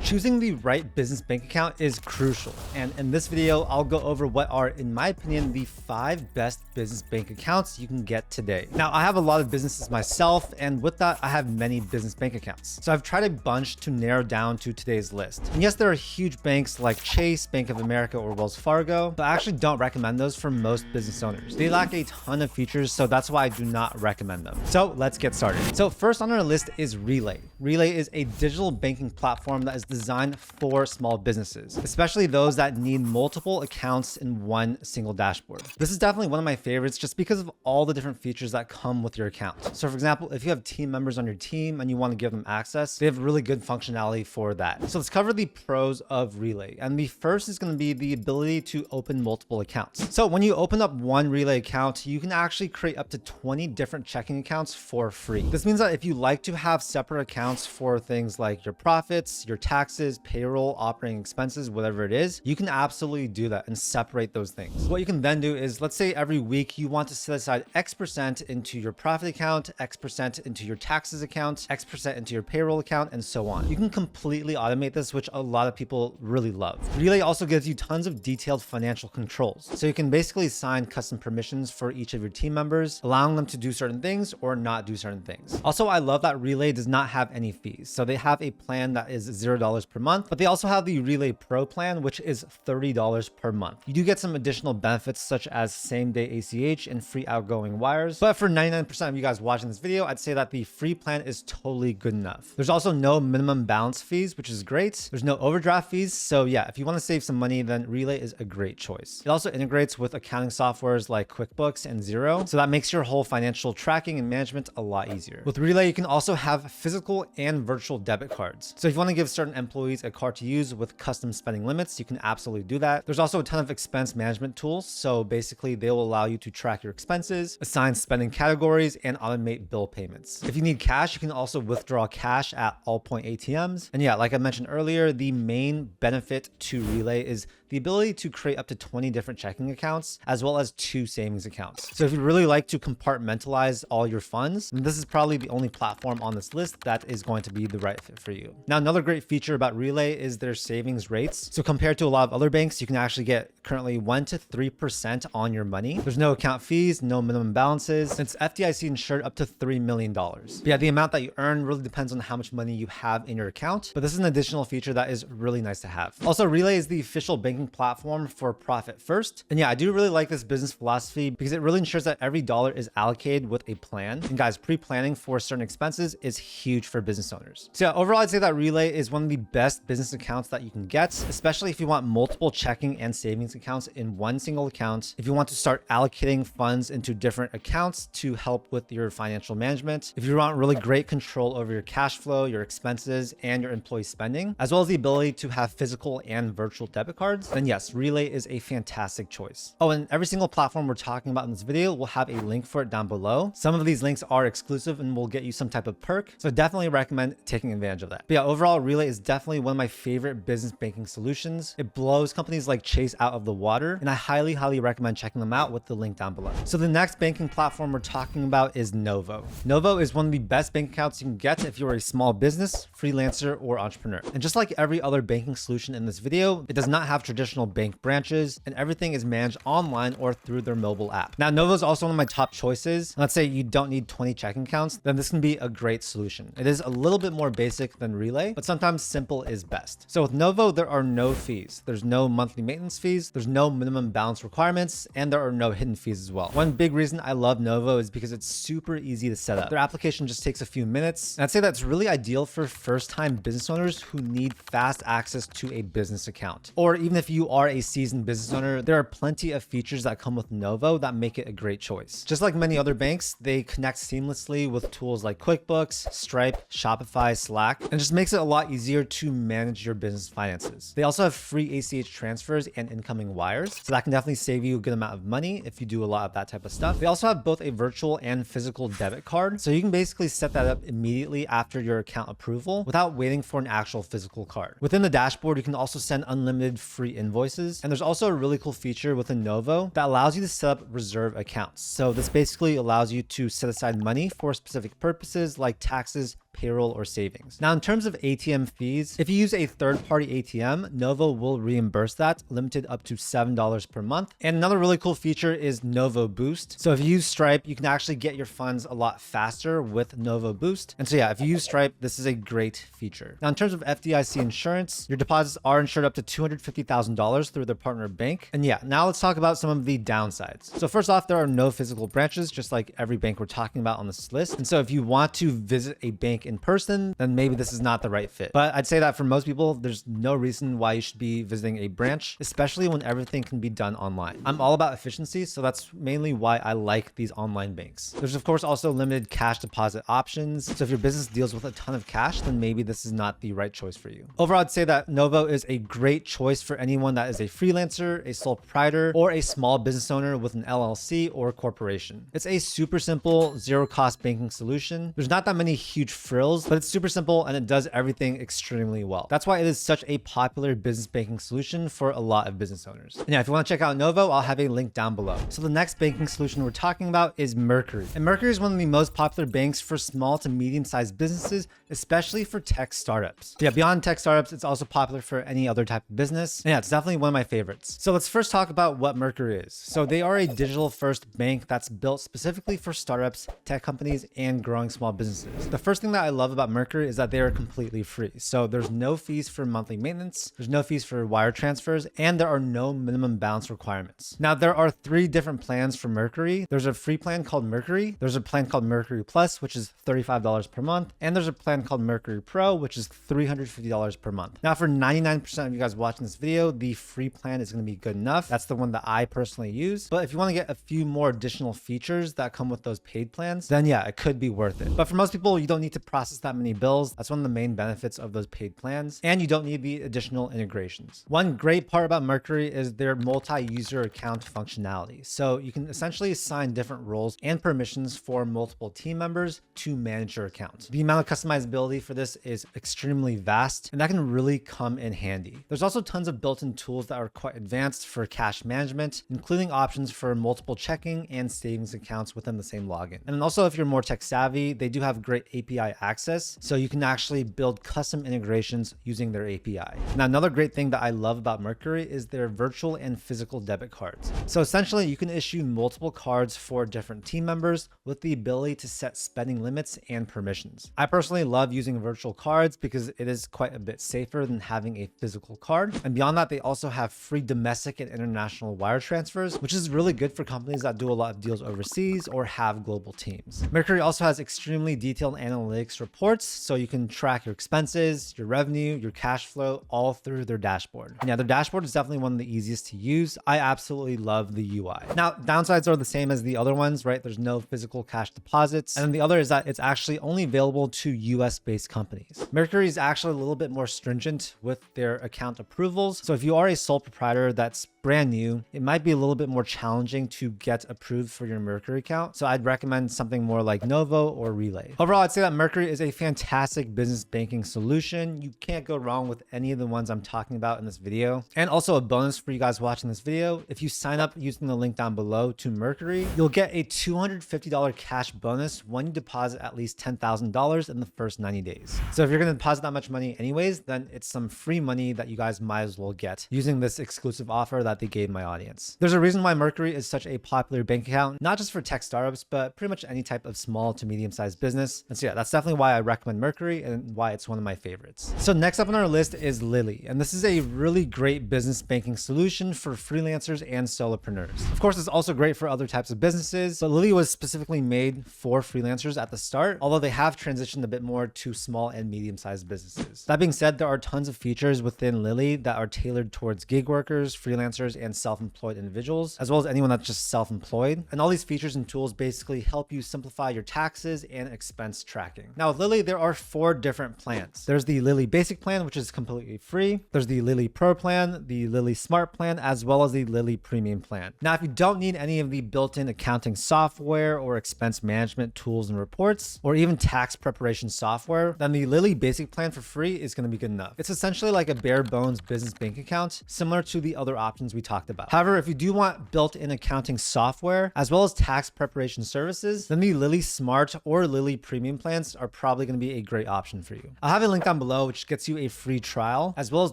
Choosing the right business bank account is crucial, and in this video, I'll go over what are, in my opinion, the 5 best business bank accounts you can get today. Now, I have a lot of businesses myself, and with that, I have many business bank accounts. So I've tried a bunch to narrow down to today's list. And yes, there are huge banks like Chase, Bank of America, or Wells Fargo, but I actually don't recommend those for most business owners. They lack a ton of features, so that's why I do not recommend them. So let's get started. So first on our list is Relay. Relay is a digital banking platform that is designed for small businesses, especially those that need multiple accounts in one single dashboard. This is definitely one of my favorites just because of all the different features that come with your account. So for example, if you have team members on your team and you want to give them access, they have really good functionality for that. So let's cover the pros of Relay. And the first is going to be the ability to open multiple accounts. So when you open up one Relay account, you can actually create up to 20 different checking accounts for free. This means that if you like to have separate accounts for things like your profits, your taxes, payroll, operating expenses, whatever it is, you can absolutely do that and separate those things. What you can then do is, let's say every week you want to set aside X% into your profit account, X% into your taxes account, X% into your payroll account, and so on. You can completely automate this, which a lot of people really love. Relay also gives you tons of detailed financial controls. So you can basically assign custom permissions for each of your team members, allowing them to do certain things or not do certain things. Also, I love that Relay does not have any fees. So they have a plan that is $0 per month, but they also have the Relay Pro plan, which is $30 per month. You do get some additional benefits such as same-day ACH and free outgoing wires. But for 99% of you guys watching this video, I'd say that the free plan is totally good enough. There's also no minimum balance fees, which is great. There's no overdraft fees. So yeah, if you want to save some money, then Relay is a great choice. It also integrates with accounting softwares like QuickBooks and Xero. So that makes your whole financial tracking and management a lot easier. With Relay, you can also have physical and virtual debit cards. So if you want to give certain employees a card to use with custom spending limits, you can absolutely do that. There's also a ton of expense management tools. So basically they will allow you to track your expenses, assign spending categories, and automate bill payments. If you need cash, you can also withdraw cash at all point ATMs. And yeah, like I mentioned earlier, the main benefit to Relay is the ability to create up to 20 different checking accounts, as well as 2 savings accounts. So if you really like to compartmentalize all your funds, then this is probably the only platform on this list that is going to be the right fit for you. Now, another great feature about Relay is their savings rates. So compared to a lot of other banks, you can actually get currently 1 to 3% on your money. There's no account fees, no minimum balances, and it's FDIC insured up to $3 million. But yeah, the amount that you earn really depends on how much money you have in your account, but this is an additional feature that is really nice to have. Also, Relay is the official banking platform for profit first. And yeah, I do really like this business philosophy because it really ensures that every dollar is allocated with a plan. And guys, pre-planning for certain expenses is huge for business owners. So yeah, overall, I'd say that Relay is one of the best business accounts that you can get, especially if you want multiple checking and savings accounts in one single account. If you want to start allocating funds into different accounts to help with your financial management, if you want really great control over your cash flow, your expenses, and your employee spending, as well as the ability to have physical and virtual debit cards, then yes, Relay is a fantastic choice. Oh, and every single platform we're talking about in this video will have a link for it down below. Some of these links are exclusive and will get you some type of perk. So I definitely recommend taking advantage of that. But yeah, overall, Relay is definitely one of my favorite business banking solutions. It blows companies like Chase out of the water, and I highly recommend checking them out with the link down below. So the next banking platform we're talking about is Novo. Novo is one of the best bank accounts you can get if you're a small business, freelancer, or entrepreneur. And just like every other banking solution in this video, it does not have traditional bank branches, and everything is managed online or through their mobile app. Now, Novo is also one of my top choices. Let's say you don't need 20 checking accounts, then this can be a great solution. It is a little bit more basic than Relay, but sometimes simple is best. So with Novo, there are no fees. There's no monthly maintenance fees. There's no minimum balance requirements, and there are no hidden fees as well. One big reason I love Novo is because it's super easy to set up. Their application just takes a few minutes. And I'd say that's really ideal for first-time business owners who need fast access to a business account. Or even if you are a seasoned business owner, there are plenty of features that come with Novo that make it a great choice. Just like many other banks, they connect seamlessly with tools like QuickBooks, Stripe, Shopify, Slack, and it just makes it a lot easier to manage your business finances. They also have free ACH transfers and incoming wires, so that can definitely save you a good amount of money if you do a lot of that type of stuff. They also have both a virtual and physical debit card, so you can basically set that up immediately after your account approval without waiting for an actual physical card. Within the dashboard, you can also send unlimited free invoices, and there's also a really cool feature within Novo that allows you to set up reserve accounts. So this basically allows you to set aside money for specific purposes like taxes, payroll or savings. Now, in terms of ATM fees, if you use a third-party ATM, Novo will reimburse that, limited up to $7 per month. And another really cool feature is Novo Boost. So if you use Stripe, you can actually get your funds a lot faster with Novo Boost. And so yeah, if you use Stripe, this is a great feature. Now, in terms of FDIC insurance, your deposits are insured up to $250,000 through their partner bank. And yeah, now let's talk about some of the downsides. So first off, there are no physical branches, just like every bank we're talking about on this list. And so if you want to visit a bank in person, then maybe this is not the right fit. But I'd say that for most people, there's no reason why you should be visiting a branch, especially when everything can be done online. I'm all about efficiency, so that's mainly why I like these online banks. There's of course also limited cash deposit options. So if your business deals with a ton of cash, then maybe this is not the right choice for you. Overall, I'd say that Novo is a great choice for anyone that is a freelancer, a sole proprietor, or a small business owner with an LLC or corporation. It's a super simple, zero cost banking solution. There's not that many huge frills, but it's super simple and it does everything extremely well. That's why it is such a popular business banking solution for a lot of business owners. And yeah, if you want to check out Novo, I'll have a link down below. So the next banking solution we're talking about is Mercury. And Mercury is one of the most popular banks for small to medium-sized businesses, especially for tech startups. So yeah, beyond tech startups, it's also popular for any other type of business. And yeah, it's definitely one of my favorites. So let's first talk about what Mercury is. So they are a digital-first bank that's built specifically for startups, tech companies, and growing small businesses. The first thing that I love about Mercury is that they are completely free. So there's no fees for monthly maintenance, there's no fees for wire transfers, and there are no minimum balance requirements. Now, there are 3 different plans for Mercury. There's a free plan called Mercury, there's a plan called Mercury Plus, which is $35 per month, and there's a plan called Mercury Pro, which is $350 per month. Now, for 99% of you guys watching this video, the free plan is going to be good enough. That's the one that I personally use. But if you want to get a few more additional features that come with those paid plans, then yeah, it could be worth it. But for most people, you don't need to process that many bills. That's one of the main benefits of those paid plans. And you don't need the additional integrations. One great part about Mercury is their multi-user account functionality. So you can essentially assign different roles and permissions for multiple team members to manage your account. The amount of customizability for this is extremely vast, and that can really come in handy. There's also tons of built-in tools that are quite advanced for cash management, including options for multiple checking and savings accounts within the same login. And then also, if you're more tech savvy, they do have great API access, so you can actually build custom integrations using their API. Now, another great thing that I love about Mercury is their virtual and physical debit cards. So essentially, you can issue multiple cards for different team members with the ability to set spending limits and permissions. I personally love using virtual cards because it is quite a bit safer than having a physical card. And beyond that, they also have free domestic and international wire transfers, which is really good for companies that do a lot of deals overseas or have global teams. Mercury also has extremely detailed analytics reports, so you can track your expenses, your revenue, your cash flow, all through their dashboard. And yeah, their dashboard is definitely one of the easiest to use. I absolutely love the UI. Now, downsides are the same as the other ones, right? There's no physical cash deposits. And then the other is that it's actually only available to US-based companies. Mercury is actually a little bit more stringent with their account approvals. So if you are a sole proprietor that's brand new, it might be a little bit more challenging to get approved for your Mercury account. So I'd recommend something more like Novo or Relay. Overall, I'd say that Mercury is a fantastic business banking solution. You can't go wrong with any of the ones I'm talking about in this video. And also a bonus for you guys watching this video, if you sign up using the link down below to Mercury, you'll get a $250 cash bonus when you deposit at least $10,000 in the first 90 days. So if you're going to deposit that much money anyways, then it's some free money that you guys might as well get using this exclusive offer that they gave my audience. There's a reason why Mercury is such a popular bank account, not just for tech startups, but pretty much any type of small to medium-sized business. And so yeah, that's definitely why I recommend Mercury and why it's one of my favorites. So next up on our list is Lili. And this is a really great business banking solution for freelancers and solopreneurs. Of course, it's also great for other types of businesses, but Lili was specifically made for freelancers at the start, although they have transitioned a bit more to small and medium-sized businesses. That being said, there are tons of features within Lili that are tailored towards gig workers, freelancers, and self-employed individuals, as well as anyone that's just self-employed. And all these features and tools basically help you simplify your taxes and expense tracking. Now with Lili, there are 4 different plans. There's the Lili Basic plan, which is completely free. There's the Lili Pro plan, the Lili Smart plan, as well as the Lili Premium plan. Now, if you don't need any of the built-in accounting software or expense management tools and reports, or even tax preparation software, then the Lili Basic plan for free is going to be good enough. It's essentially like a bare bones business bank account, similar to the other options we talked about. However, if you do want built-in accounting software, as well as tax preparation services, then the Lili Smart or Lili Premium plans are are probably going to be a great option for you. I'll have a link down below, which gets you a free trial as well as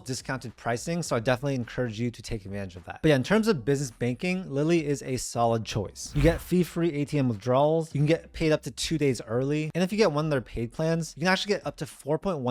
discounted pricing. So I definitely encourage you to take advantage of that. But yeah, in terms of business banking, Lili is a solid choice. You get fee-free ATM withdrawals. You can get paid up to 2 days early. And if you get one of their paid plans, you can actually get up to 4.15%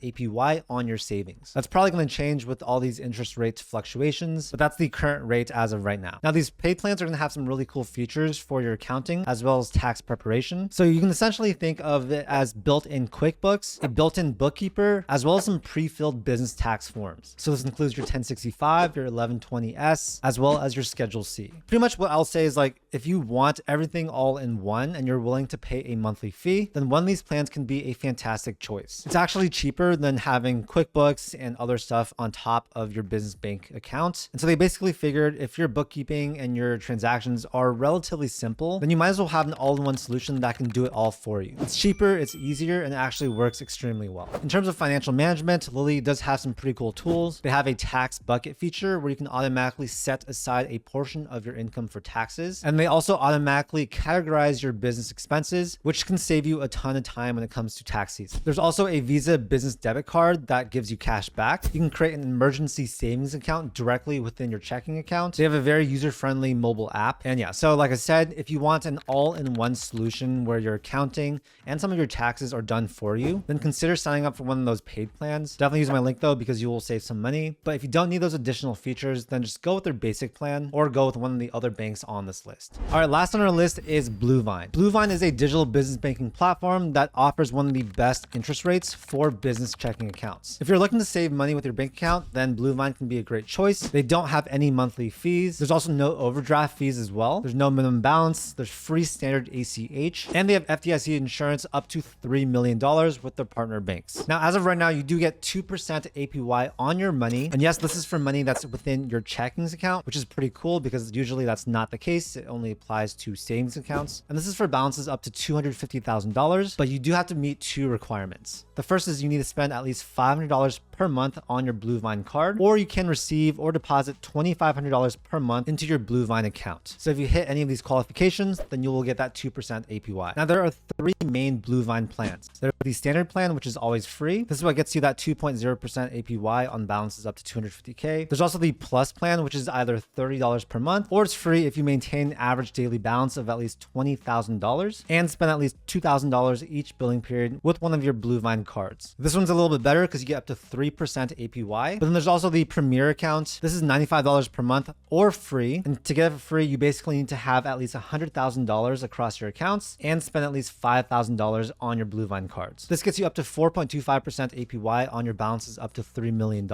APY on your savings. That's probably going to change with all these interest rate fluctuations, but that's the current rate as of right now. Now, these paid plans are going to have some really cool features for your accounting as well as tax preparation. So you can essentially think of it as built-in QuickBooks, a built-in bookkeeper, as well as some pre-filled business tax forms. So this includes your 1065, your 1120S, as well as your Schedule C. Pretty much what I'll say is, like, if you want everything all in one and you're willing to pay a monthly fee, then one of these plans can be a fantastic choice. It's actually cheaper than having QuickBooks and other stuff on top of your business bank account. And so they basically figured if your bookkeeping and your transactions are relatively simple, then you might as well have an all-in-one solution that can do it all for you. It's cheaper, it's easier, and it actually works extremely well. In terms of financial management, Lili does have some pretty cool tools. They have a tax bucket feature where you can automatically set aside a portion of your income for taxes. And they also automatically categorize your business expenses, which can save you a ton of time when it comes to tax season. There's also a Visa business debit card that gives you cash back. You can create an emergency savings account directly within your checking account. They have a very user-friendly mobile app. And yeah, so like I said, if you want an all-in-one solution where your accounting and some of your taxes are done for you, then consider signing up for one of those paid plans. Definitely use my link though, because you will save some money. But if you don't need those additional features, then just go with their basic plan or go with one of the other banks on this list. All right, last on our list is Bluevine. Bluevine is a digital business banking platform that offers one of the best interest rates for business checking accounts. If you're looking to save money with your bank account, then Bluevine can be a great choice. They don't have any monthly fees. There's also no overdraft fees as well. There's no minimum balance. There's free standard ACH, and they have FDIC insurance up to $3 million with their partner banks. Now, as of right now, you do get 2% APY on your money. And yes, this is for money that's within your checkings account, which is pretty cool because usually that's not the case. It only applies to savings accounts. And this is for balances up to $250,000, but you do have to meet 2 requirements. The first is you need to spend at least $500 per month on your Bluevine card, or you can receive or deposit $2,500 per month into your Bluevine account. So if you hit any of these qualifications, then you will get that 2% APY. Now, there are 3 main Bluevine plans. There's the standard plan, which is always free. This is what gets you that 2.0% APY on balances up to $250K. There's also the plus plan, which is either $30 per month, or it's free if you maintain an average daily balance of at least $20,000 and spend at least $2,000 each billing period with one of your Bluevine cards. This one's a little bit better because you get up to 3% APY. But then there's also the Premier account. This is $95 per month or free. And to get it for free, you basically need to have at least $100,000 across your accounts and spend at least $5,000 on your Bluevine cards. This gets you up to 4.25% APY on your balances up to $3 million,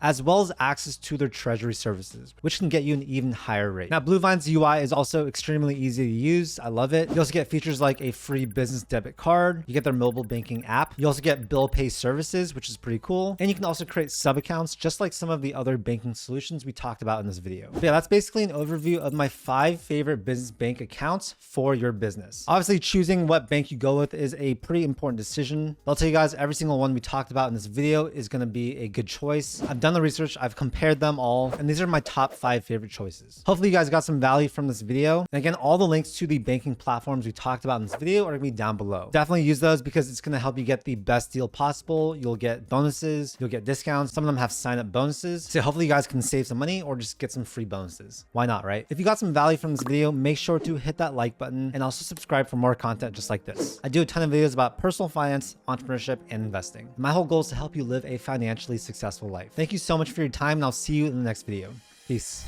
as well as access to their treasury services, which can get you an even higher rate. Now, Bluevine's UI is also extremely easy to use. I love it. You also get features like a free business debit card. You get their mobile banking app. You also get bill pay services, which is pretty cool. And you can also create sub accounts, just like some of the other banking solutions we talked about in this video. But yeah, that's basically an overview of my 5 favorite business bank accounts for your business. Obviously, choosing what bank you go with is a pretty important decision. I'll tell you guys, every single one we talked about in this video is going to be a good choice. I've done the research, I've compared them all, and these are my top 5 favorite choices. Hopefully you guys got some value from this video. And again, all the links to the banking platforms we talked about in this video are going to be down below. Definitely use those because it's going to help you get the best deal possible. You'll get bonuses, you'll get discounts. Some of them have sign-up bonuses. So hopefully you guys can save some money or just get some free bonuses. Why not, right? If you got some value from this video, make sure to hit that like button and also subscribe for more content just like this. I do a ton of videos about personal finance, entrepreneurship, and investing. My whole goal is to help you live a financially successful life. Thank you so much for your time, and I'll see you in the next video. Peace.